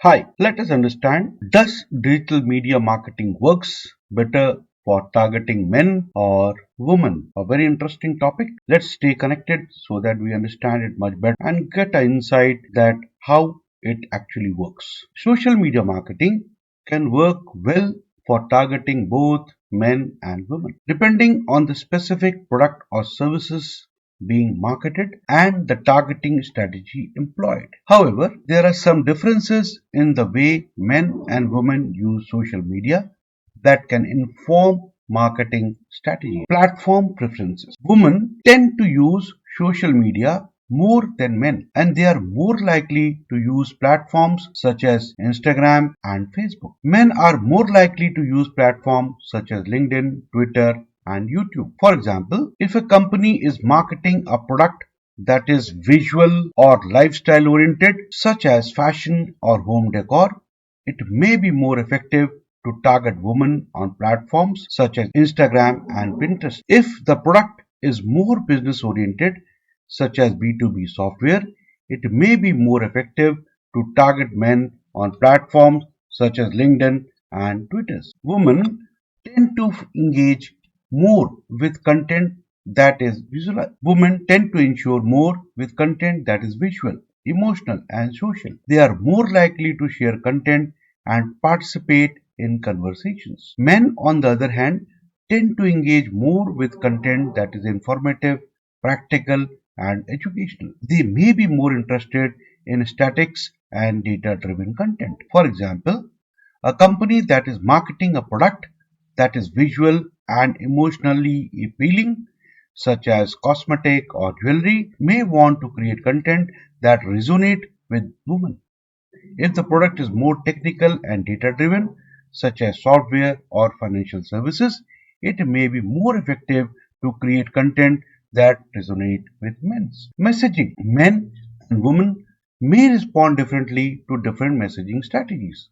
Hi, let us understand, does digital media marketing works better for targeting men or women? A very interesting topic. Let's stay connected so that we understand it much better and get an insight that how it actually works. Social media marketing can work well for targeting both men and women, depending on the specific product or services being marketed and the targeting strategy employed. However, there are some differences in the way men and women use social media that can inform marketing strategy. Platform preferences. Women tend to use social media more than men, and they are more likely to use platforms such as Instagram and Facebook. Men are more likely to use platforms such as LinkedIn, Twitter, and YouTube. For example, if a company is marketing a product that is visual or lifestyle oriented, such as fashion or home decor, it may be more effective to target women on platforms such as Instagram and Pinterest. If the product is more business oriented, such as B2B software, it may be more effective to target men on platforms such as LinkedIn and Twitter. Women tend to engage more with content that is visual. Women tend to ensure more with content that is visual, emotional, and social. They are more likely to share content and participate in conversations. Men, on the other hand, tend to engage more with content that is informative, practical, and educational. They may be more interested in statistics and data driven content. For example, a company that is marketing a product that is visual and emotionally appealing, such as cosmetic or jewelry, may want to create content that resonate with women. If the product is more technical and data driven, such as software or financial services, it may be more effective to create content that resonate with men. Messaging. Men and women may respond differently to different messaging strategies.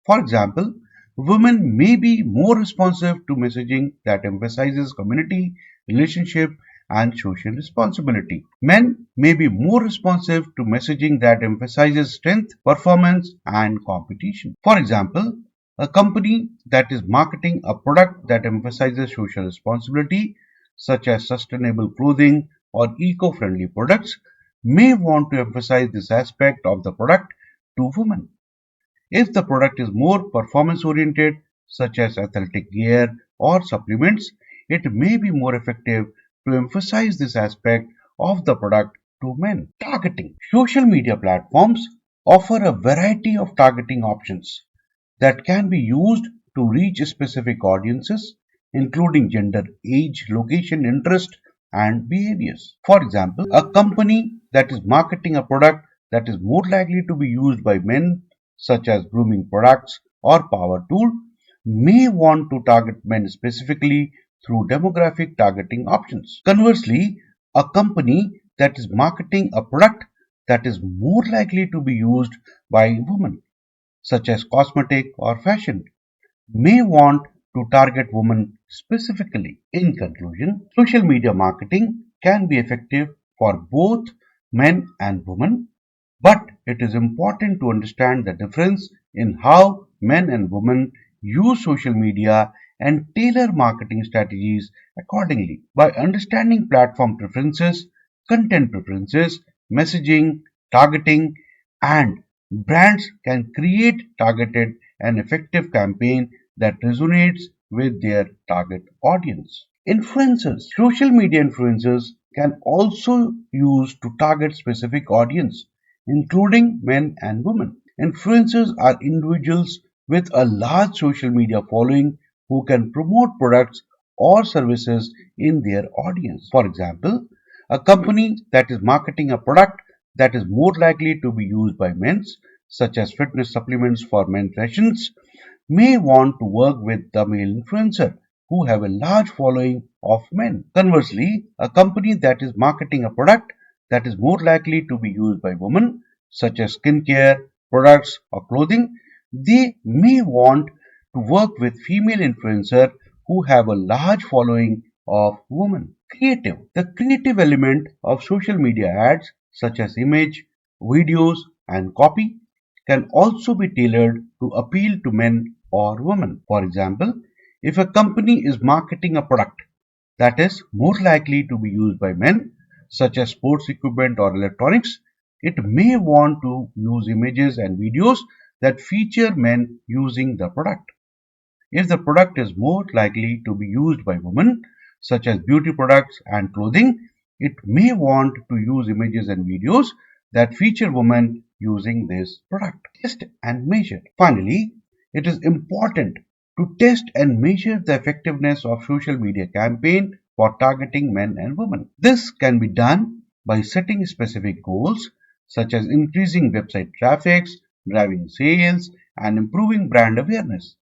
For example, women may be more responsive to messaging that emphasizes community, relationship, and social responsibility. Men may be more responsive to messaging that emphasizes strength, performance, and competition. For example, a company that is marketing a product that emphasizes social responsibility, such as sustainable clothing or eco friendly products, may want to emphasize this aspect of the product to women. If the product is more performance oriented, such as athletic gear or supplements, it may be more effective to emphasize this aspect of the product to men. Targeting. Social media platforms offer a variety of targeting options that can be used to reach specific audiences, including gender, age, location, interest, and behaviors. For example, a company that is marketing a product that is more likely to be used by men, such as grooming products or power tool, may want to target men specifically through demographic targeting options. Conversely, a company that is marketing a product that is more likely to be used by women, such as cosmetic or fashion, may want to target women specifically. In conclusion, social media marketing can be effective for both men and women, but it is important to understand the difference in how men and women use social media and tailor marketing strategies accordingly. By understanding platform preferences, content preferences, messaging, targeting, and brands can create targeted and effective campaign that resonates with their target audience. Influencers. Social media influencers can also use to target specific audience, including men and women. Influencers are individuals with a large social media following who can promote products or services in their audience. For example, a company that is marketing a product that is more likely to be used by men, such as fitness supplements for men's sessions, may want to work with the male influencer who have a large following of men. Conversely, a company that is marketing a product that is more likely to be used by women, such as skincare, products, or clothing, they may want to work with female influencers who have a large following of women. Creative. The creative element of social media ads, such as image, videos, and copy, can also be tailored to appeal to men or women. For example, if a company is marketing a product that is more likely to be used by men, such as sports equipment or electronics, it may want to use images and videos that feature men using the product. If the product is more likely to be used by women, such as beauty products and clothing, it may want to use images and videos that feature women using this product. Test and measure. Finally, it is important to test and measure the effectiveness of social media campaign for targeting men and women. This can be done by setting specific goals such as increasing website traffic, driving sales, and improving brand awareness.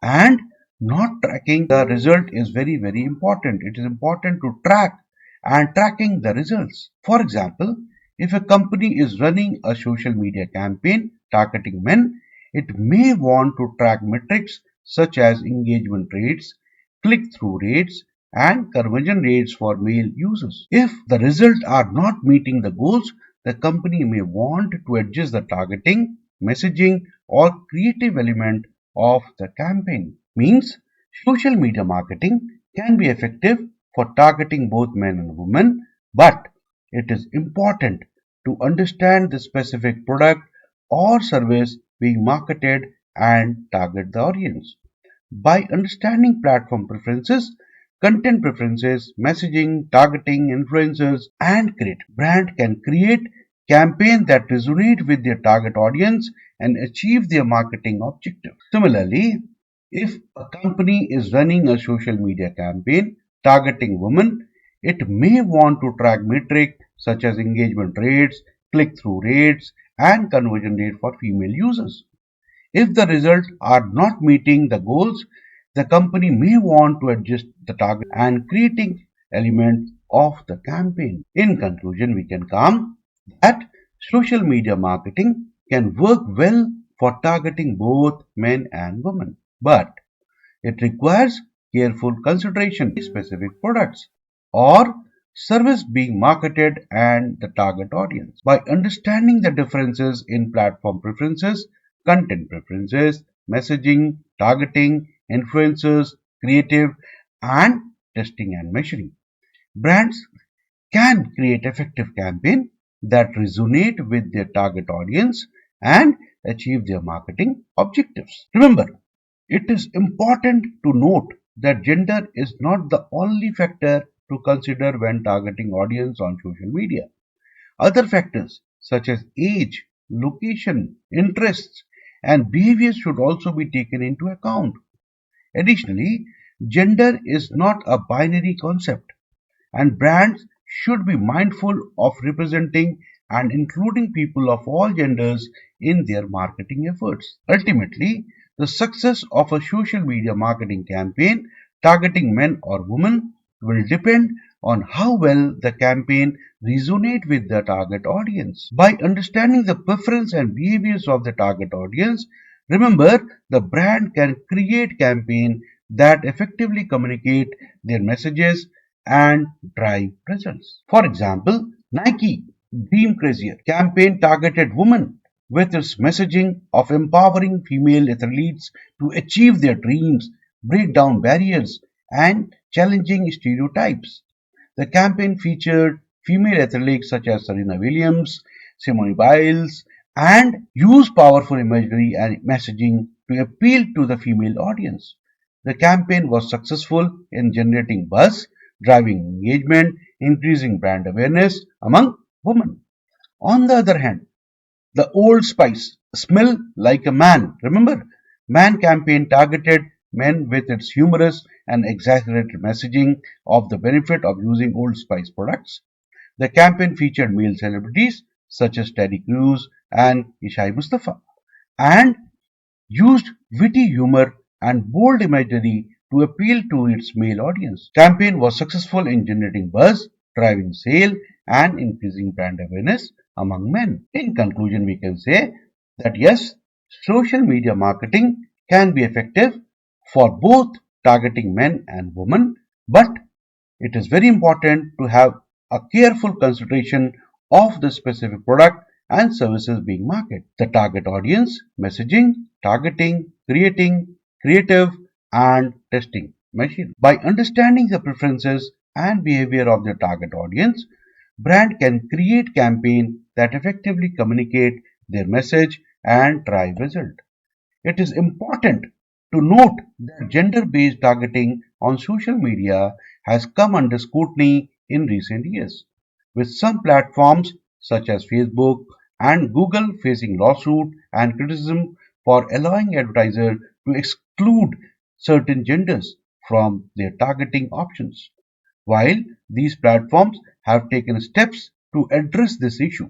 And not tracking the result is very important. It is important to track and tracking the results. For example, if a company is running a social media campaign targeting men, it may want to track metrics such as engagement rates, click-through rates, and conversion rates for male users. If the results are not meeting the goals, the company may want to adjust the targeting, messaging, or creative element of the campaign. Means social media marketing can be effective for targeting both men and women, but it is important to understand the specific product or service being marketed and target the audience. By understanding platform preferences, content preferences, messaging, targeting, influencers, and create, brand can create campaigns that resonate with their target audience and achieve their marketing objective. Similarly, if a company is running a social media campaign targeting women, it may want to track metrics such as engagement rates, click-through rates, and conversion rate for female users. If the results are not meeting the goals, the company may want to adjust the target and creating element of the campaign. In conclusion, we can come that social media marketing can work well for targeting both men and women, but it requires careful consideration of specific products or service being marketed and the target audience. By understanding the differences in platform preferences, content preferences, messaging, targeting, influencers, creative, and testing and measuring, brands can create effective campaigns that resonate with their target audience and achieve their marketing objectives. Remember, it is important to note that gender is not the only factor to consider when targeting audience on social media. Other factors such as age, location, interests, and behaviors should also be taken into account. Additionally, gender is not a binary concept, and brands should be mindful of representing and including people of all genders in their marketing efforts. Ultimately, the success of a social media marketing campaign targeting men or women will depend on how well the campaign resonates with the target audience. By understanding the preference and behaviors of the target audience, remember the brand can create campaigns that effectively communicate their messages and drive results. For example, Nike Dream Crazier campaign targeted women with its messaging of empowering female athletes to achieve their dreams, break down barriers, and challenging stereotypes. The campaign featured female athletes such as Serena Williams, Simone Biles, and used powerful imagery and messaging to appeal to the female audience. The campaign was successful in generating buzz, driving engagement, increasing brand awareness among women. On the other hand, the Old Spice Smell Like a Man, remember, Man campaign targeted men with its humorous and exaggerated messaging of the benefit of using Old Spice products. The campaign featured male celebrities such as Terry Crews and Ishai Mustafa and used witty humor and bold imagery to appeal to its male audience. Campaign was successful in generating buzz, driving sale, and increasing brand awareness among men. In conclusion, we can say that yes, social media marketing can be effective for both targeting men and women, but it is very important to have a careful consideration of the specific product and services being marketed, the target audience, messaging, targeting, creating, creative, and testing machine. By understanding the preferences and behavior of their target audience, brand can create campaigns that effectively communicate their message and drive result. It is important to note that gender-based targeting on social media has come under scrutiny in recent years, with some platforms such as Facebook and Google facing lawsuit and criticism for allowing advertisers to exclude certain genders from their targeting options. While these platforms have taken steps to address this issue,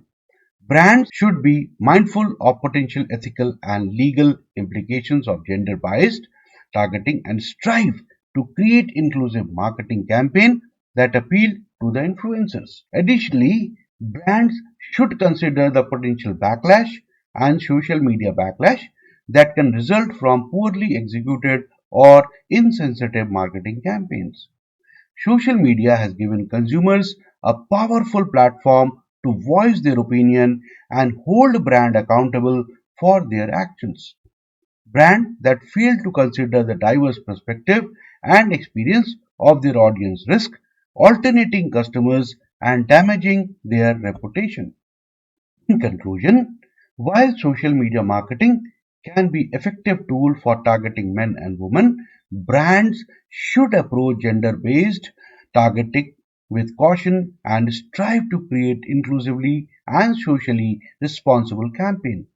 brands should be mindful of potential ethical and legal implications of gender biased targeting and strive to create inclusive marketing campaigns that appeal to the influencers. Additionally, brands should consider the potential backlash and social media backlash that can result from poorly executed or insensitive marketing campaigns. Social media has given consumers a powerful platform to voice their opinion and hold brand accountable for their actions. Brands that fail to consider the diverse perspective and experience of their audience risk alternating customers and damaging their reputation. In conclusion, while social media marketing can be an effective tool for targeting men and women, brands should approach gender-based targeting with caution and strive to create inclusively and socially responsible campaigns.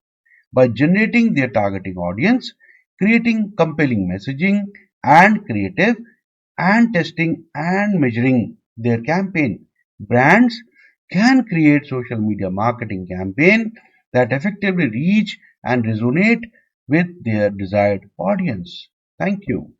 By generating their targeting audience, creating compelling messaging and creative, and testing and measuring their campaign, brands can create social media marketing campaign that effectively reach and resonate with their desired audience. Thank you.